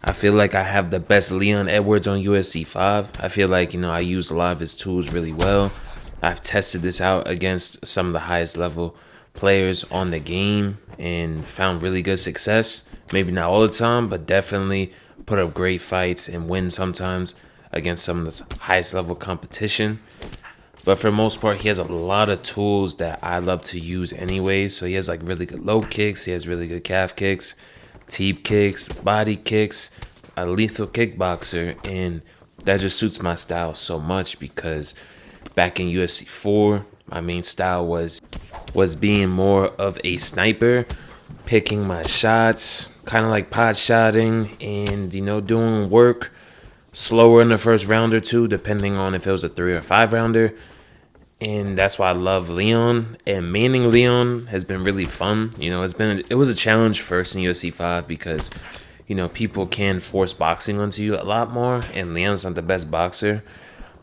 I feel like I have the best Leon Edwards on UFC 5. I feel like, I use a lot of his tools really well. I've tested this out against some of the highest level players on the game and found really good success. Maybe not all the time, but definitely put up great fights and win sometimes against some of the highest level competition. But for the most part, he has a lot of tools that I love to use anyway. So he has like really good low kicks. He has really good calf kicks, teep kicks, body kicks, a lethal kickboxer. And that just suits my style so much because back in UFC 4, my main style was being more of a sniper, picking my shots, kind of like pot shotting and, doing work slower in the first round or two, depending on if it was a 3 or 5 rounder. And that's why I love Leon. And manning Leon has been really fun. It was a challenge first in UFC 5 because, people can force boxing onto you a lot more. And Leon's not the best boxer.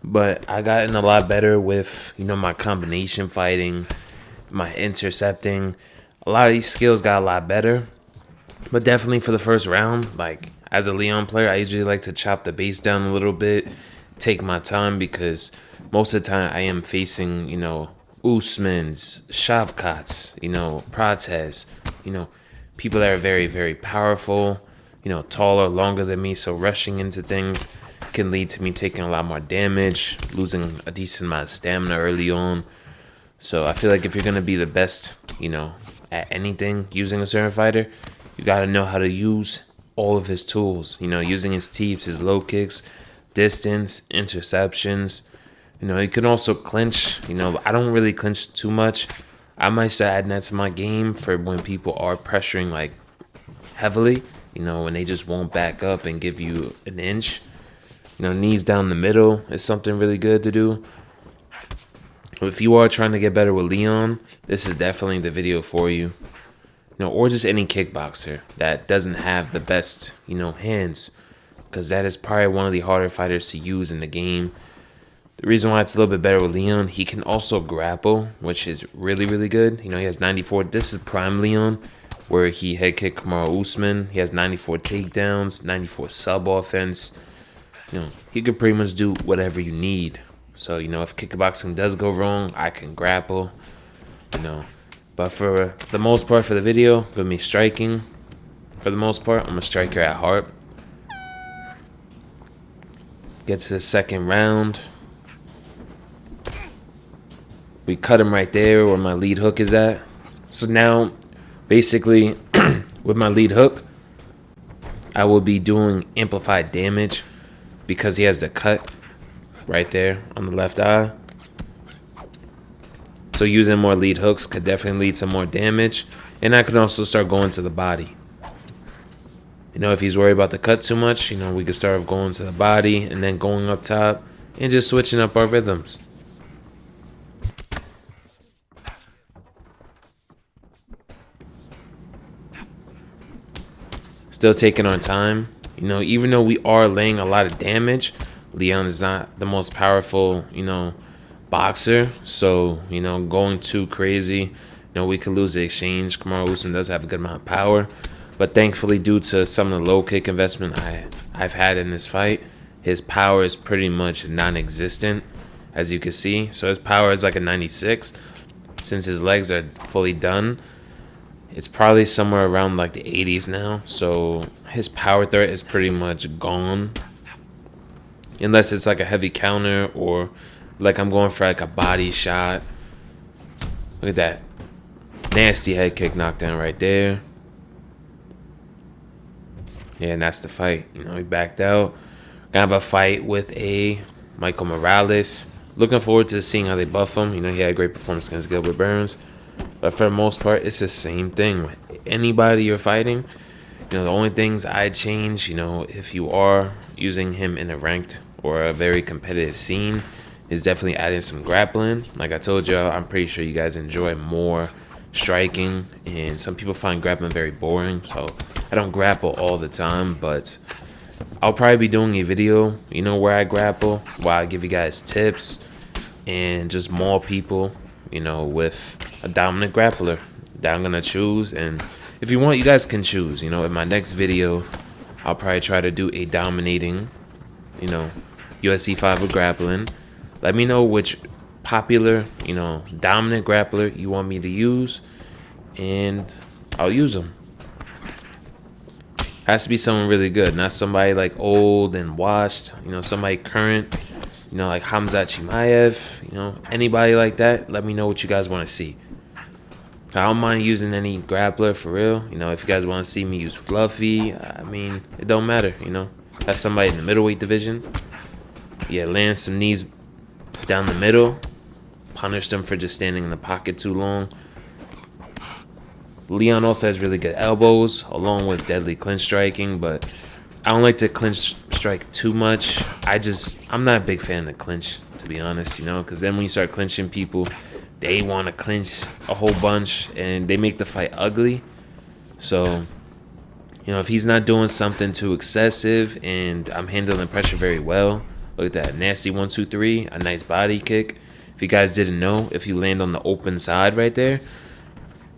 But I gotten a lot better with, my combination fighting, my intercepting. A lot of these skills got a lot better. But definitely for the first round, like as a Leon player, I usually like to chop the base down a little bit, take my time because most of the time I am facing, Usmans, Shavkats, Prates, people that are very, very powerful, taller, longer than me. So rushing into things can lead to me taking a lot more damage, losing a decent amount of stamina early on. So I feel like if you're going to be the best, at anything using a certain fighter, you got to know how to use all of his tools, using his teeps, his low kicks, distance, interceptions. He can also clinch. I don't really clinch too much. I might start adding that to my game for when people are pressuring like heavily, when they just won't back up and give you an inch. Knees down the middle is something really good to do. If you are trying to get better with Leon, this is definitely the video for you. Or just any kickboxer that doesn't have the best, hands, because that is probably one of the harder fighters to use in the game. The reason why it's a little bit better with Leon, he can also grapple, which is really, really good. He has 94. This is prime Leon, where he head kicked Kamaru Usman. He has 94 takedowns, 94 sub offense. He could pretty much do whatever you need. So, if kickboxing does go wrong, I can grapple, But for the most part for the video, going to be striking. For the most part, I'm a striker at heart. Get to the second round. We cut him right there where my lead hook is at. So now, basically, with my lead hook, I will be doing amplified damage because he has the cut right there on the left eye. So using more lead hooks could definitely lead to more damage. And I can also start going to the body. If he's worried about the cut too much, we could start going to the body and then going up top and just switching up our rhythms. Still taking our time. Even though we are laying a lot of damage, Leon is not the most powerful, boxer. So, going too crazy, we could lose the exchange. Kamaru Usman does have a good amount of power. But thankfully, due to some of the low kick investment I've had in this fight, his power is pretty much non-existent, as you can see. So his power is like a 96. Since his legs are fully done, it's probably somewhere around like the 80s now. So his power threat is pretty much gone. Unless it's like a heavy counter or like I'm going for like a body shot. Look at that. Nasty head kick knockdown right there. Yeah, and that's the fight. He backed out. Gonna have a fight with a Michael Morales. Looking forward to seeing how they buff him. He had a great performance against Gilbert Burns. But for the most part, it's the same thing. With anybody you're fighting, the only things I'd change, if you are using him in a ranked or a very competitive scene, is definitely adding some grappling. Like I told you, I'm pretty sure you guys enjoy more striking, and some people find grappling very boring. So I don't grapple all the time, but I'll probably be doing a video, where I grapple, while I give you guys tips and just maul people, with a dominant grappler that I'm gonna choose. And if you want, you guys can choose. In my next video, I'll probably try to do a dominating, UFC 5 with grappling. Let me know which popular, dominant grappler you want me to use, and I'll use them. Has to be someone really good, not somebody like old and washed, somebody current, like Hamzat Chimaev, anybody like that. Let me know what you guys want to see. I don't mind using any grappler for real. If you guys want to see me use Fluffy, it don't matter, That's somebody in the middleweight division. Yeah, land some knees down the middle. Punish them for just standing in the pocket too long. Leon also has really good elbows, along with deadly clinch striking, but I don't like to clinch strike too much. I'm not a big fan of clinch, to be honest, because then when you start clinching people, they want to clinch a whole bunch, and they make the fight ugly. So, if he's not doing something too excessive, and I'm handling pressure very well, look at that, nasty 1-2-3, a nice body kick. If you guys didn't know, if you land on the open side right there,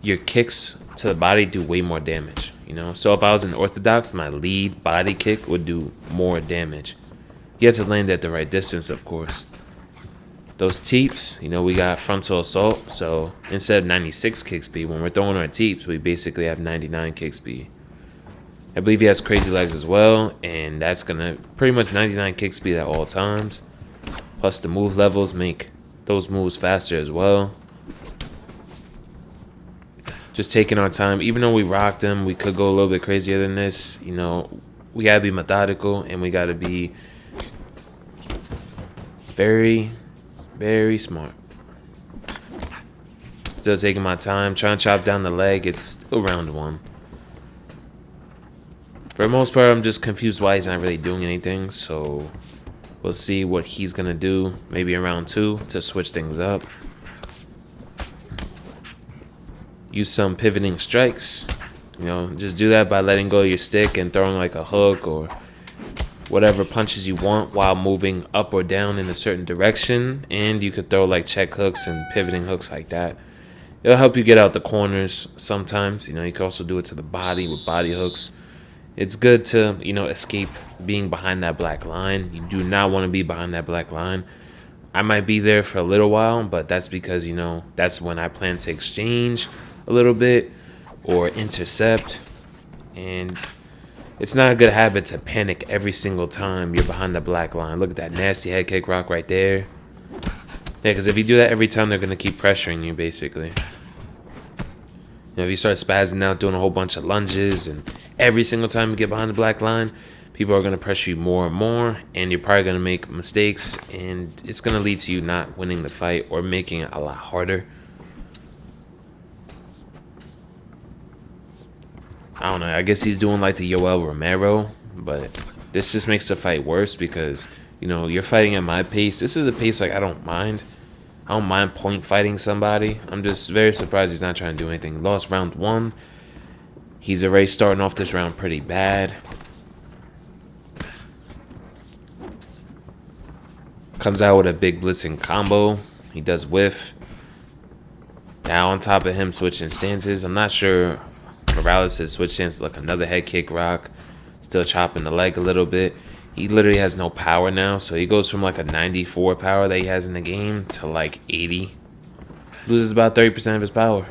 your kicks to the body do way more damage, So if I was in orthodox, my lead body kick would do more damage. You have to land at the right distance, of course. Those teeps, we got frontal assault, so instead of 96 kick speed, when we're throwing our teeps, we basically have 99 kick speed. I believe he has crazy legs as well, and that's going to pretty much 99 kick speed at all times. Plus the move levels make those moves faster as well. Just taking our time. Even though we rocked him, we could go a little bit crazier than this. We got to be methodical, and we got to be very, very smart. Still taking my time. Trying to chop down the leg. It's still round one. For the most part, I'm just confused why he's not really doing anything. So we'll see what he's going to do. Maybe in round two to switch things up. Use some pivoting strikes. Just do that by letting go of your stick and throwing like a hook or whatever punches you want while moving up or down in a certain direction. And you could throw like check hooks and pivoting hooks like that. It'll help you get out the corners sometimes. You can also do it to the body with body hooks. It's good to, escape being behind that black line. You do not want to be behind that black line. I might be there for a little while, but that's because, that's when I plan to exchange a little bit or intercept. And it's not a good habit to panic every single time you're behind the black line. Look at that nasty head kick rock right there. Yeah, because if you do that every time, they're going to keep pressuring you, basically. If you start spazzing out, doing a whole bunch of lunges, and every single time you get behind the black line, people are going to pressure you more and more, and you're probably going to make mistakes, and it's going to lead to you not winning the fight or making it a lot harder. I don't know. I guess he's doing like the Yoel Romero, but this just makes the fight worse because, you're fighting at my pace. This is a pace like I don't mind. I don't mind point fighting somebody. I'm just very surprised he's not trying to do anything. Lost round one. He's already starting off this round pretty bad. Comes out with a big blitzing combo. He does whiff. Now on top of him switching stances. I'm not sure Morales has switched stance. Look, another head kick rock. Still chopping the leg a little bit. He literally has no power now. So he goes from like a 94 power that he has in the game to like 80. Loses about 30% of his power.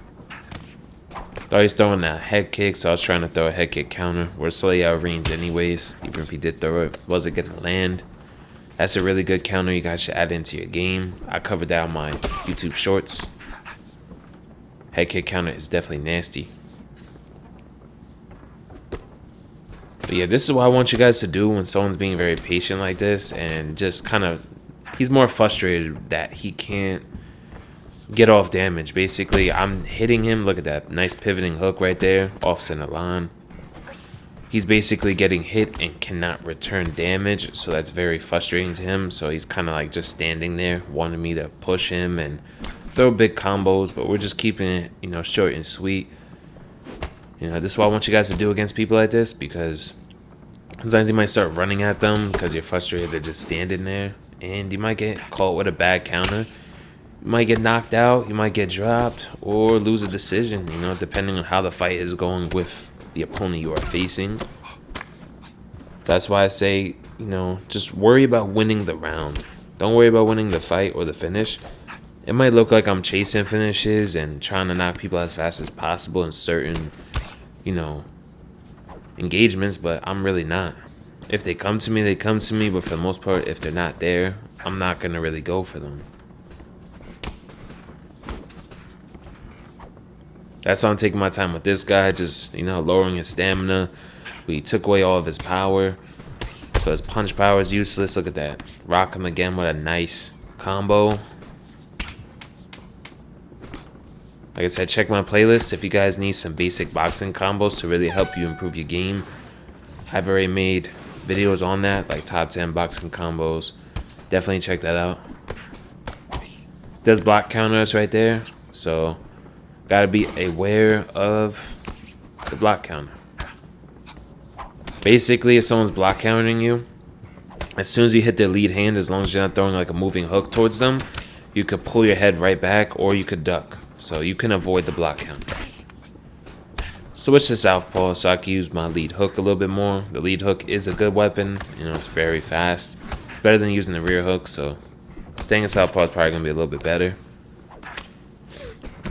Thought he's throwing that head kick, so I was trying to throw a head kick counter. We're slightly out of range anyways. Even if he did throw it, wasn't going to land. That's a really good counter you guys should add into your game. I covered that on my YouTube shorts. Head kick counter is definitely nasty. But yeah, this is what I want you guys to do when someone's being very patient like this and just kind of, he's more frustrated that he can't get off damage. Basically, I'm hitting him. Look at that nice pivoting hook right there, off center line. He's basically getting hit and cannot return damage, so that's very frustrating to him. So he's kind of like just standing there, wanting me to push him and throw big combos, but we're just keeping it, short and sweet. This is what I want you guys to do against people like this, because sometimes you might start running at them because you're frustrated. They're just standing there, and you might get caught with a bad counter. You might get knocked out, you might get dropped, or lose a decision, depending on how the fight is going with the opponent you are facing. That's why I say, you know, just worry about winning the round. Don't worry about winning the fight or the finish. It might look like I'm chasing finishes and trying to knock people as fast as possible in certain, you know, engagements, but I'm really not. If they come to me, they come to me, but for the most part, if they're not there, I'm not going to really go for them. That's why I'm taking my time with this guy, just, you know, lowering his stamina. We took away all of his power, so his punch power is useless. Look at that. Rock him again with a nice combo. Like I said, check my playlist if you guys need some basic boxing combos to really help you improve your game. I've already made videos on that, like top 10 boxing combos. Definitely check that out. There's block counters right there, so gotta be aware of the block counter. Basically, if someone's block countering you, as soon as you hit their lead hand, as long as you're not throwing like a moving hook towards them, you could pull your head right back or you could duck. So you can avoid the block counter. Switch to southpaw so I can use my lead hook a little bit more. The lead hook is a good weapon. You know, it's very fast. It's better than using the rear hook, so staying in southpaw is probably going to be a little bit better.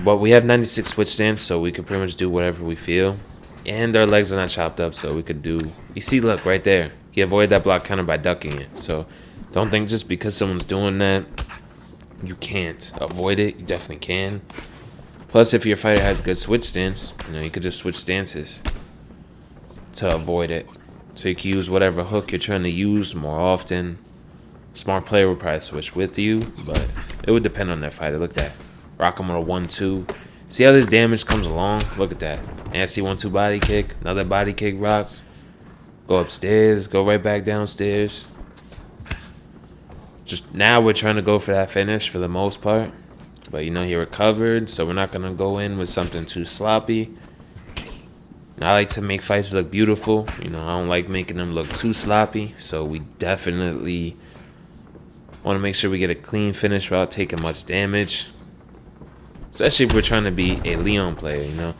But we have 96 switch stance, so we can pretty much do whatever we feel. And our legs are not chopped up, so we could do... You see, look, right there. He avoided that block counter by ducking it. So don't think just because someone's doing that, you can't avoid it. You definitely can. Plus, if your fighter has good switch stance, you know, you could just switch stances to avoid it. So you can use whatever hook you're trying to use more often. Smart player would probably switch with you, but it would depend on their fighter. Look at that. Rock him with a 1-2. See how this damage comes along? Look at that. Nasty 1-2 body kick. Another body kick rock. Go upstairs. Go right back downstairs. Just now we're trying to go for that finish for the most part. But, you know, he recovered, so we're not going to go in with something too sloppy. And I like to make fights look beautiful. You know, I don't like making them look too sloppy. So we definitely want to make sure we get a clean finish without taking much damage. Especially if we're trying to be a Leon player, you know.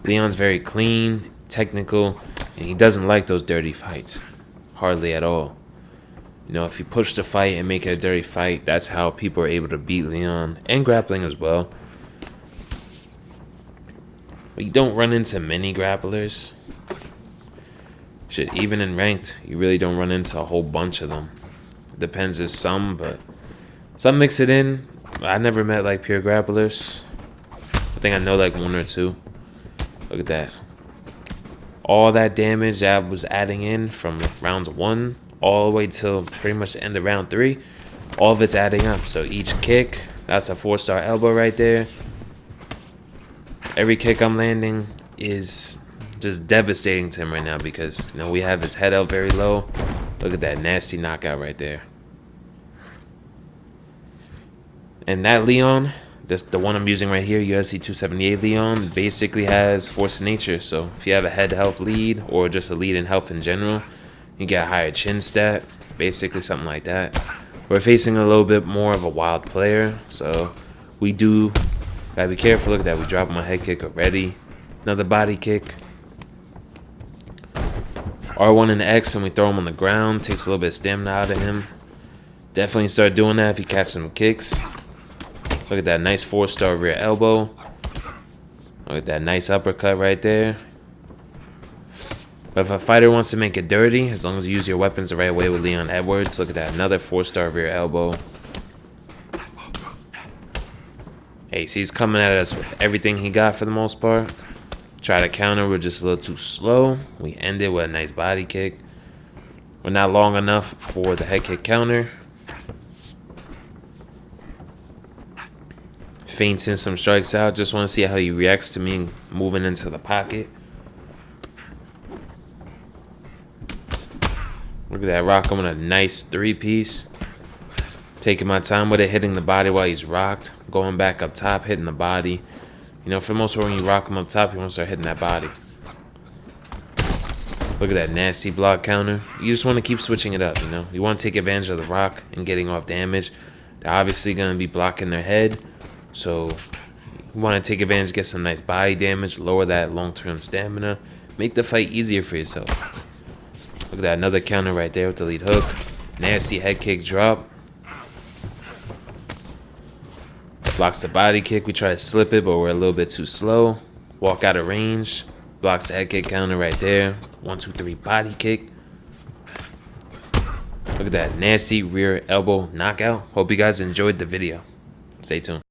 Leon's very clean, technical, and he doesn't like those dirty fights. Hardly at all. You know, if you push the fight and make it a dirty fight, that's how people are able to beat Leon, and grappling as well. But you don't run into many grapplers. Shit, even in ranked, you really don't run into a whole bunch of them. It depends, there's some, but some mix it in. I never met like pure grapplers. I think I know like one or two. Look at that. All that damage that was adding in from rounds 1 all the way till pretty much the end of round 3, all of it's adding up. So each kick, that's a 4-star elbow right there. Every kick I'm landing is just devastating to him right now because, you know, we have his head out very low. Look at that nasty knockout right there. And that Leon, the one I'm using right here, UFC 278 Leon, basically has force of nature. So if you have a head health lead or just a lead in health in general, you get a higher chin stat, basically something like that. We're facing a little bit more of a wild player, so we do gotta be careful. Look at that, we drop him a head kick already. Another body kick. R1 and X, and we throw him on the ground. Takes a little bit of stamina out of him. Definitely start doing that if you catch some kicks. Look at that nice 4-star rear elbow. Look at that nice uppercut right there. But if a fighter wants to make it dirty, as long as you use your weapons the right way with Leon Edwards, look at that, another 4-star rear elbow. Hey, see, he's coming at us with everything he got for the most part. Try to counter, we're just a little too slow. We end it with a nice body kick. We're not long enough for the head kick counter. Feinting some strikes out. Just want to see how he reacts to me moving into the pocket. Look at that, rock him with a nice 3-piece. Taking my time with it, hitting the body while he's rocked. Going back up top, hitting the body. You know, for the most part, when you rock him up top, you want to start hitting that body. Look at that nasty block counter. You just want to keep switching it up, you know. You want to take advantage of the rock and getting off damage. They're obviously going to be blocking their head. So you want to take advantage, get some nice body damage, lower that long-term stamina. Make the fight easier for yourself. Look at that, another counter right there with the lead hook. Nasty head kick drop. Blocks the body kick. We try to slip it, but we're a little bit too slow. Walk out of range. Blocks the head kick counter right there. 1, 2, 3 body kick. Look at that nasty rear elbow knockout. Hope you guys enjoyed the video. Stay tuned.